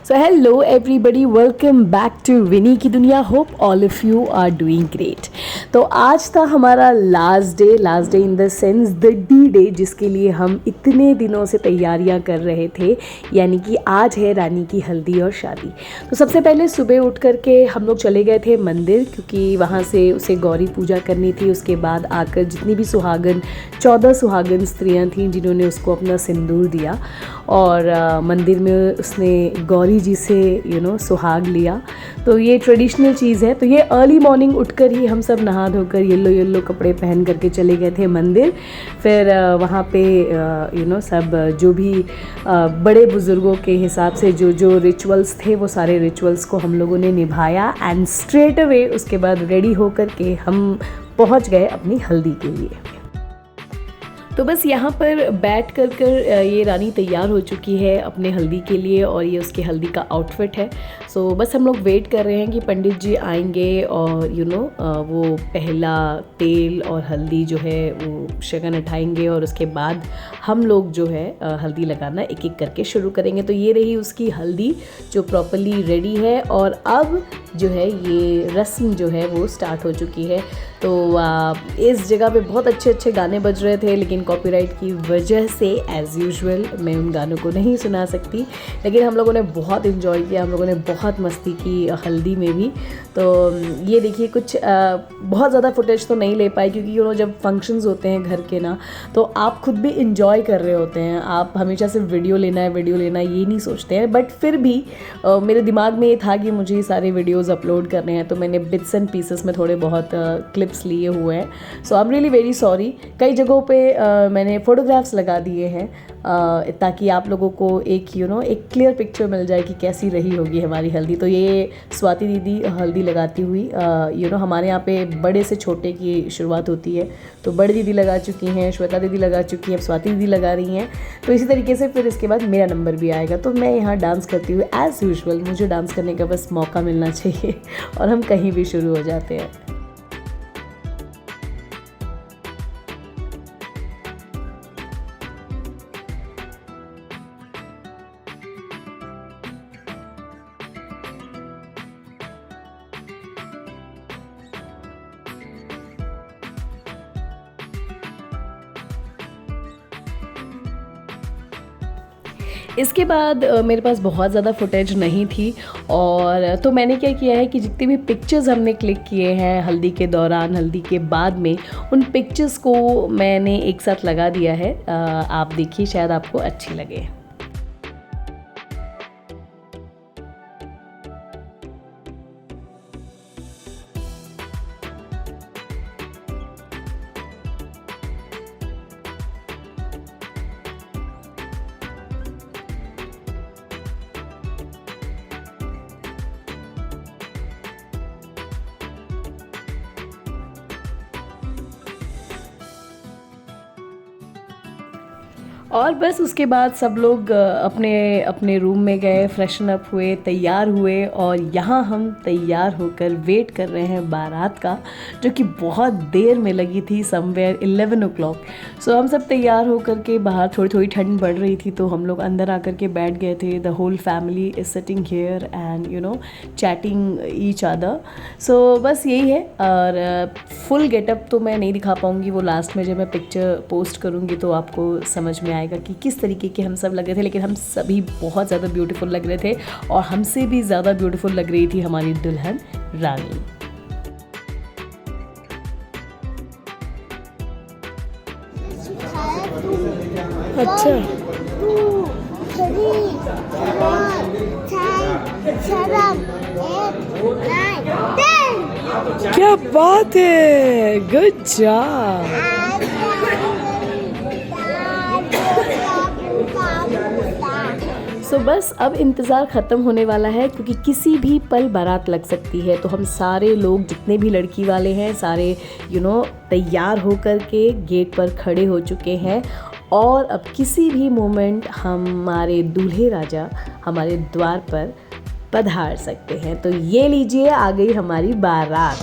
So hello everybody, welcome back to Vini की दुनिया. Hope all of you are doing great. तो आज था हमारा last day in the sense the D day, जिसके लिए हम इतने दिनों से तैयारियां कर रहे थे. यानी कि आज है रानी की हल्दी और शादी. तो सबसे पहले सुबह उठ करके हम लोग चले गए थे मंदिर, क्योंकि वहाँ से उसे गौरी पूजा करनी थी. उसके बाद आकर जितनी भी सुहागन 14 सुहागन स्त्रियाँ थीं जिन्होंने उसको अपना सिंदूर दिया और मंदिर में उसने गौरी जी से सुहाग लिया. तो ये ट्रेडिशनल चीज़ है. तो ये अर्ली मॉर्निंग उठकर ही हम सब नहा धोकर येलो कपड़े पहन करके चले गए थे मंदिर. फिर वहाँ पे सब जो भी बड़े बुज़ुर्गों के हिसाब से जो रिचुअल्स थे वो सारे रिचुअल्स को हम लोगों ने निभाया. एंड स्ट्रेट अवे उसके बाद रेडी होकर के हम पहुँच गए अपनी हल्दी के लिए. तो बस यहाँ पर बैठ कर ये रानी तैयार हो चुकी है अपने हल्दी के लिए और ये उसके हल्दी का आउटफिट है. सो बस हम लोग वेट कर रहे हैं कि पंडित जी आएंगे और वो पहला तेल और हल्दी जो है वो शगन उठाएंगे और उसके बाद हम लोग जो है हल्दी लगाना एक एक करके शुरू करेंगे. तो ये रही उसकी हल्दी जो प्रॉपरली रेडी है और अब जो है ये रस्म जो है वो स्टार्ट हो चुकी है. तो इस जगह पे बहुत अच्छे गाने बज रहे थे, लेकिन कॉपीराइट की वजह से एज़ यूजुअल मैं उन गानों को नहीं सुना सकती. लेकिन हम लोगों ने बहुत इन्जॉय किया, हम लोगों ने बहुत मस्ती की हल्दी में भी. तो ये देखिए कुछ बहुत ज़्यादा फुटेज तो नहीं ले पाई, क्योंकि जब फंक्शंस होते हैं घर के ना, तो आप खुद भी इन्जॉय कर रहे होते हैं. आप हमेशा सिर्फ वीडियो लेना है ये नहीं सोचते हैं. बट फिर भी मेरे दिमाग में ये था कि मुझे ये सारे वीडियोज़ अपलोड करने हैं, तो मैंने बिट्स एंड पीसेस में थोड़े बहुत क्लिप्स लिए हुए हैं. So I am really very sorry. कई जगहों पे मैंने फ़ोटोग्राफ्स लगा दिए हैं ताकि आप लोगों को एक एक क्लियर पिक्चर मिल जाए कि कैसी रही होगी हमारी हल्दी. तो ये स्वाति दीदी हल्दी लगाती हुई हमारे यहाँ पे बड़े से छोटे की शुरुआत होती है. तो बड़ी दीदी लगा चुकी हैं, श्वेता दीदी लगा चुकी हैं, अब स्वाति दीदी लगा रही हैं. तो इसी तरीके से फिर इसके बाद मेरा नंबर भी आएगा. तो मैं यहाँ डांस करती हुई एज़ यूजुअल, मुझे डांस करने का बस मौका मिलना चाहिए और हम कहीं भी शुरू हो जाते हैं. इसके बाद मेरे पास बहुत ज़्यादा फुटेज नहीं थी, और तो मैंने क्या किया है कि जितनी भी पिक्चर्स हमने क्लिक किए हैं हल्दी के दौरान, हल्दी के बाद में, उन पिक्चर्स को मैंने एक साथ लगा दिया है. आप देखिए, शायद आपको अच्छी लगे. और बस उसके बाद सब लोग अपने अपने रूम में गए, फ्रेशन अप हुए, तैयार हुए, और यहाँ हम तैयार होकर वेट कर रहे हैं बारात का, जो कि बहुत देर में लगी थी, समवेयर 11 o'clock. सो हम सब तैयार होकर के बाहर, थोड़ी ठंड बढ़ रही थी तो हम लोग अंदर आकर के बैठ गए थे. The whole family is sitting here and chatting each other. So बस यही है. और फुल गेटअप तो मैं नहीं दिखा पाऊँगी, वो लास्ट में जब मैं पिक्चर पोस्ट करूँगी तो आपको समझ में आएगा कि किस तरीके के हम सब लग रहे थे. लेकिन हम सभी बहुत ज़्यादा ब्यूटीफुल लग रहे थे, और हमसे भी ज़्यादा ब्यूटीफुल लग रही थी हमारी दुल्हन रानी. अच्छा, क्या बात है, गुड जॉब. सो बस अब इंतज़ार ख़त्म होने वाला है, क्योंकि किसी भी पल बारात लग सकती है. तो हम सारे लोग जितने भी लड़की वाले हैं सारे तैयार होकर के गेट पर खड़े हो चुके हैं, और अब किसी भी मोमेंट हमारे दूल्हे राजा हमारे द्वार पर पधार सकते हैं. तो ये लीजिए, आ गई हमारी बारात.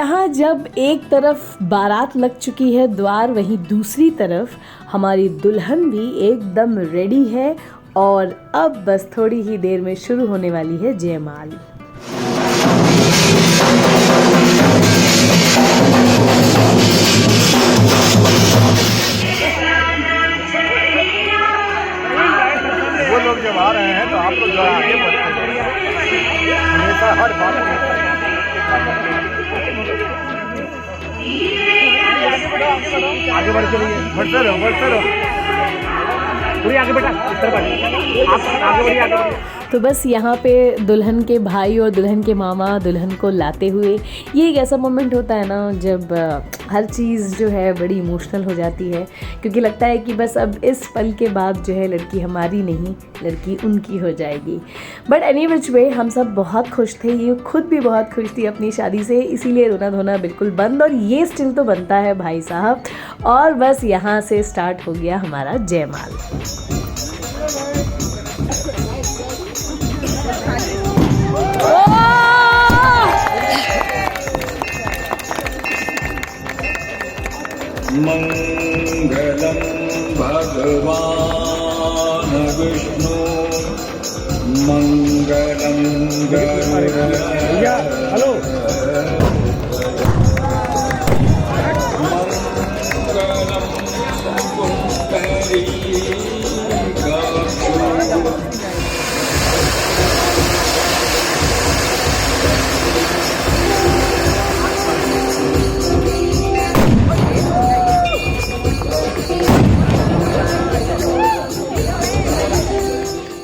यहाँ जब एक तरफ बारात लग चुकी है द्वार, वहीं दूसरी तरफ हमारी दुल्हन भी एकदम रेडी है और अब बस थोड़ी ही देर में शुरू होने वाली है जयमाल। वो लोग जब आ रहे हैं तो आप लोग जरा आगे बढ़ते हैं, हमेशा हर बात में आगे बढ़ चलिए, बढ़ते रहो पूरी आगे बढ़ा, इस तरफ आप आगे बढ़िए, आगे बढ़िए। तो बस यहाँ पे दुल्हन के भाई और दुल्हन के मामा दुल्हन को लाते हुए, ये एक ऐसा मोमेंट होता है ना जब हर चीज़ जो है बड़ी इमोशनल हो जाती है, क्योंकि लगता है कि बस अब इस पल के बाद जो है लड़की हमारी नहीं, लड़की उनकी हो जाएगी। बट एनी विच वे हम सब बहुत खुश थे, ये खुद भी बहुत खुश थी अपनी शादी से, इसीलिए रोना धोना बिल्कुल बंद, और ये स्टिल तो बनता है भाई साहब। और बस यहाँ से स्टार्ट हो गया हमारा जयमाल। मंगलम भगवान विष्णु मंगलम भैया हेलो, मंगलम पुंडरीकाक्षो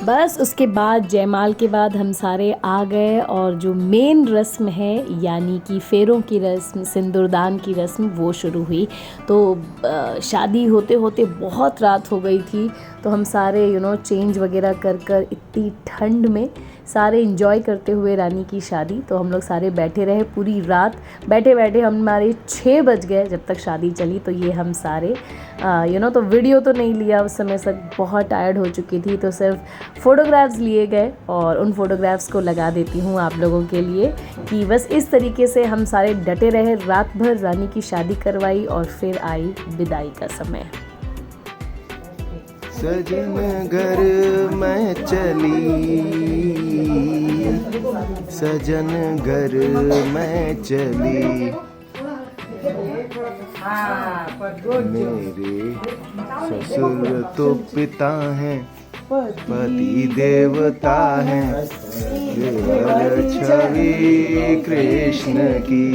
बस उसके बाद जयमाल के बाद हम सारे आ गए और जो मेन रस्म है यानी कि फेरों की रस्म, सिंदूरदान की रस्म, वो शुरू हुई। तो शादी होते होते बहुत रात हो गई थी, तो हम सारे चेंज वगैरह कर इतनी ठंड में सारे इंजॉय करते हुए रानी की शादी। तो हम लोग सारे बैठे रहे पूरी रात, बैठे बैठे हमारे 6 बज गए जब तक शादी चली। तो ये हम सारे तो वीडियो तो नहीं लिया उस समय, सब बहुत टायर्ड हो चुकी थी, तो सिर्फ फ़ोटोग्राफ्स लिए गए और उन फ़ोटोग्राफ्स को लगा देती हूँ आप लोगों के लिए कि बस इस तरीके से हम सारे डटे रहे, रात भर रानी की शादी करवाई और फिर आई विदाई का समय। सजन घर मैं चली, सजन घर मैं चली, मेरे ससुर तो पिता हैं, पति देवता हैं, देवर छवि कृष्ण की।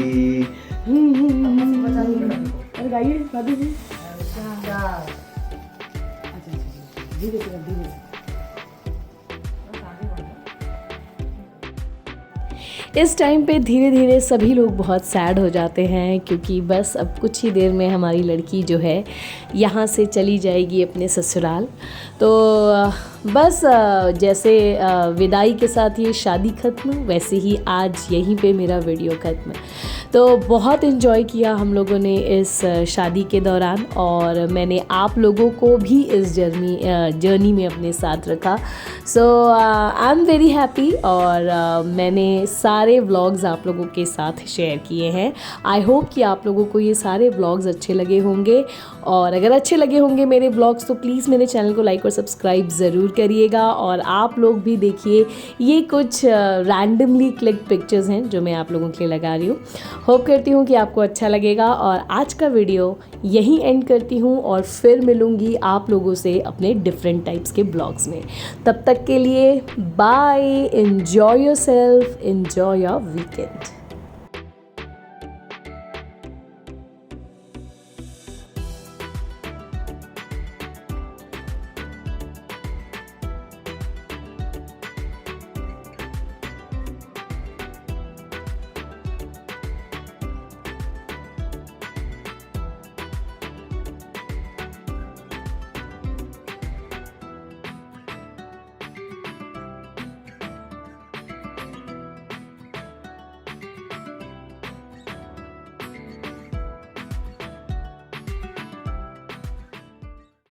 इस टाइम पे धीरे धीरे सभी लोग बहुत सैड हो जाते हैं, क्योंकि बस अब कुछ ही देर में हमारी लड़की जो है यहाँ से चली जाएगी अपने ससुराल। तो बस जैसे विदाई के साथ ये शादी ख़त्म, वैसे ही आज यहीं पे मेरा वीडियो ख़त्म। तो बहुत इन्जॉय किया हम लोगों ने इस शादी के दौरान, और मैंने आप लोगों को भी इस जर्नी में अपने साथ रखा। सो आई एम वेरी हैप्पी, और मैंने सारे व्लॉग्स आप लोगों के साथ शेयर किए हैं। आई होप कि आप लोगों को ये सारे व्लॉग्स अच्छे लगे होंगे, और अगर अच्छे लगे होंगे मेरे व्लॉग्स तो प्लीज़ मेरे चैनल को लाइक और सब्सक्राइब ज़रूर करिएगा। और आप लोग भी देखिए, ये कुछ रैंडमली क्लिक पिक्चर्स हैं जो मैं आप लोगों के लिए लगा रही हूँ। होप करती हूँ कि आपको अच्छा लगेगा, और आज का वीडियो यहीं एंड करती हूँ, और फिर मिलूँगी आप लोगों से अपने डिफरेंट टाइप्स के ब्लॉग्स में। तब तक के लिए bye, enjoy yourself, enjoy your weekend.